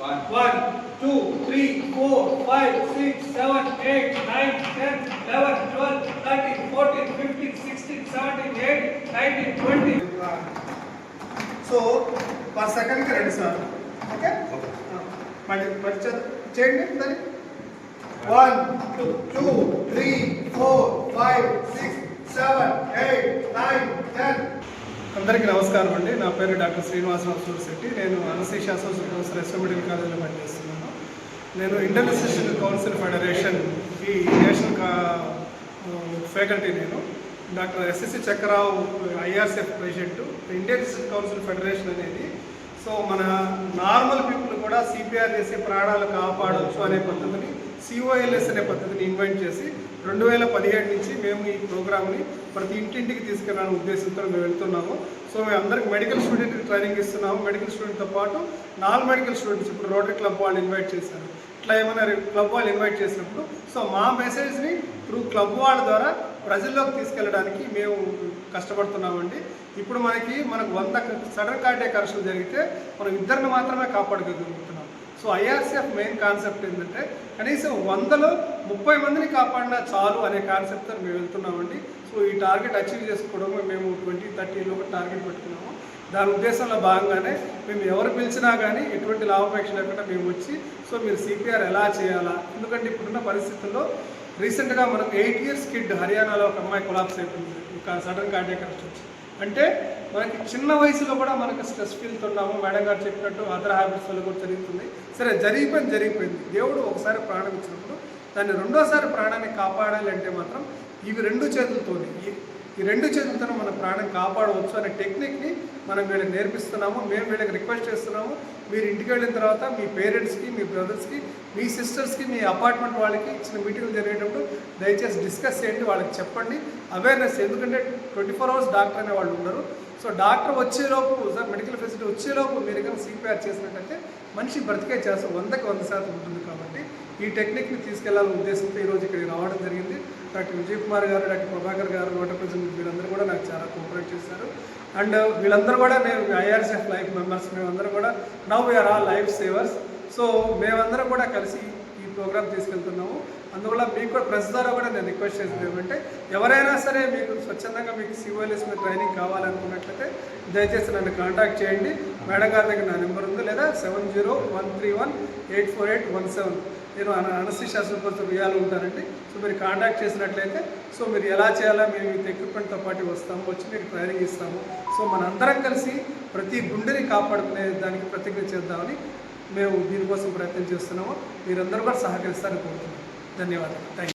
1, 2, 3, 4, 5, 6, 7, 8, 9, 10, 11, 12, 13, 14, 15, 16, 17, 18, 19, 20. So per సెకండ్కి 2 సార్లు. Okay, మళ్ళీ చేయండి దాన్ని. 1, 2, 3, 4, 5, 6, 7, 8, 9, 10. అందరికీ నమస్కారం అండి. నా పేరు డాక్టర్ శ్రీనివాసరావు సూరిశెట్టి. నేను anaesthesia associate professor SM medical కాలేజీలో పనిచేస్తున్నాను. నేను ఇండియన్ అసిస్టెంట్ కౌన్సిల్ ఫెడరేషన్ ఈ నేషనల్ ఫ్యాకల్టీ. నేను doctor SSC Chakrarao IRCF president. Indian assistant council federation అనేది సో మన నార్మల్ పీపుల్ కూడా సిపిఆర్ చేసే ప్రాణాలు కాపాడవచ్చు అనే పద్ధతిని, సిఓఎల్ఎస్ అనే పద్ధతిని ఇన్వైట్ చేసి 2017 నుంచి మేము ఈ ప్రోగ్రామ్ని ప్రతి ఇంటింటికి తీసుకెళ్ళాలనే ఉద్దేశంతో మేము వెళ్తున్నాము. సో మేము అందరికి మెడికల్ స్టూడెంట్కి ట్రైనింగ్ ఇస్తున్నాము. మెడికల్ స్టూడెంట్తో పాటు నాన్ మెడికల్ స్టూడెంట్స్, ఇప్పుడు రోటరీ క్లబ్ వాళ్ళు ఇన్వైట్ చేశారు. ఇట్లా ఏమైనా క్లబ్ వాళ్ళు ఇన్వైట్ చేసినప్పుడు సో మా మెసేజ్ని త్రూ క్లబ్ వాళ్ళ ద్వారా ప్రజల్లోకి తీసుకెళ్ళడానికి మేము కష్టపడుతున్నామండి. ఇప్పుడు మనకు 100 సడన్ కార్డియాక్ అరెస్టులు జరిగితే మనం 2 మాత్రమే కాపాడుకోగలుగుతున్నాం. సో ఐఆర్సిఎఫ్ మెయిన్ కాన్సెప్ట్ ఏంటంటే కనీసం 100లో 30 మందిని కాపాడినా చాలు అనే కాన్సెప్ట్తో మేము వెళ్తున్నామండి. సో ఈ టార్గెట్ అచీవ్ చేసుకోవడం మేము 2030లో ఒక టార్గెట్ పెట్టుకున్నాము. దాని ఉద్దేశంలో భాగంగానే మేము ఎవరు పిలిచినా కానీ ఎటువంటి లాభాపేక్ష లేకుండా మేము వచ్చి సో మీరు సిపిఆర్ ఎలా చేయాలా, ఎందుకంటే ఇప్పుడున్న పరిస్థితుల్లో రీసెంట్గా మనకు 8 years కిడ్ హర్యానాలో ఒక అమ్మాయి కొలాప్స్ అయిపోయింది, ఒక సడన్ కార్డియాక్ అరెస్ట్ వచ్చి. అంటే మనకి చిన్న వయసులో కూడా మనకు స్ట్రెస్ ఫీల్తో ఉన్నాము. మేడం గారు చెప్పినట్టు అదర్ హ్యాబిట్స్ వల్ల కూడా జరుగుతుంది. సరే, జరిగిపోయింది. దేవుడు ఒకసారి ప్రాణం ఇచ్చినప్పుడు దాన్ని రెండోసారి ప్రాణాన్ని కాపాడాలి అంటే మాత్రం ఇవి 2 చేతులతోనే, ఈ 2 చేతులతో మన ప్రాణం కాపాడవచ్చు అనే టెక్నిక్ని మనం వీళ్ళకి నేర్పిస్తున్నాము. మేము వీళ్ళకి రిక్వెస్ట్ చేస్తున్నాము, మీరు ఇంటికి వెళ్ళిన తర్వాత మీ పేరెంట్స్కి, మీ బ్రదర్స్కి, మీ సిస్టర్స్కి, మీ అపార్ట్మెంట్ వాళ్ళకి ఇచ్చిన మీటింగ్లు జరిగేటప్పుడు దయచేసి డిస్కస్ చేయండి, వాళ్ళకి చెప్పండి. అవేర్నెస్, ఎందుకంటే 24 hours డాక్టర్ అనే వాళ్ళు ఉండరు. సో డాక్టర్ వచ్చేలోపు, సార్ మెడికల్ ఫెసిలిటీ వచ్చేలోపు మీరు కానీ సిపిఆర్ చేసినట్టయితే మనిషి బ్రతికే చేస్తాం 100కి 100% ఉంటుంది. కాబట్టి ఈ టెక్నిక్ని తీసుకెళ్లాలనే ఉద్దేశంతో ఈరోజు ఇక్కడికి రావడం జరిగింది. డాక్టర్ విజయ్ కుమార్ గారు, డాక్టర్ ప్రభాకర్ గారు, నోటర్ ప్రెసిడెంట్, వీళ్ళందరూ కూడా నాకు చాలా కోఆపరేట్ చేశారు. అండ్ వీళ్ళందరూ కూడా నేను ఐఆర్సిఎఫ్ లైఫ్ మెంబర్స్, మేమందరం కూడా now we are all life savers. సో మేమందరం కూడా కలిసి ఈ ప్రోగ్రామ్ తీసుకెళ్తున్నాము. అందువల్ల మీకు కూడా ప్రెస్ ద్వారా కూడా నేను రిక్వెస్ట్ చేసేది ఏమంటే ఎవరైనా సరే మీకు స్వచ్ఛందంగా మీకు సిఓఎల్ఎస్ మీద ట్రైనింగ్ కావాలనుకున్నట్లయితే దయచేసి నన్ను కాంటాక్ట్ చేయండి. మేడం గారి దగ్గర నా నెంబర్ ఉంది, లేదా 7013184817. నేను అనస్థీషియా సూపర్వైజర్ వియాలో ఉంటానండి. సో మీరు కాంటాక్ట్ చేసినట్లయితే సో మీరు ఎలా చేయాలో మేము విత్ ఎక్విప్మెంట్తో పాటు వస్తాము, వచ్చి మీకు ట్రైనింగ్ ఇస్తాము. సో మనందరం కలిసి ప్రతి గుండెని కాపాడుకునే దానికి ప్రతిజ్ఞ చేద్దామని మేము దీనికోసం ప్రయత్నం చేస్తున్నాము. మీరందరూ కూడా సహకరిస్తారని కోరుతున్నాము. ధన్యవాదాలు. Thank you.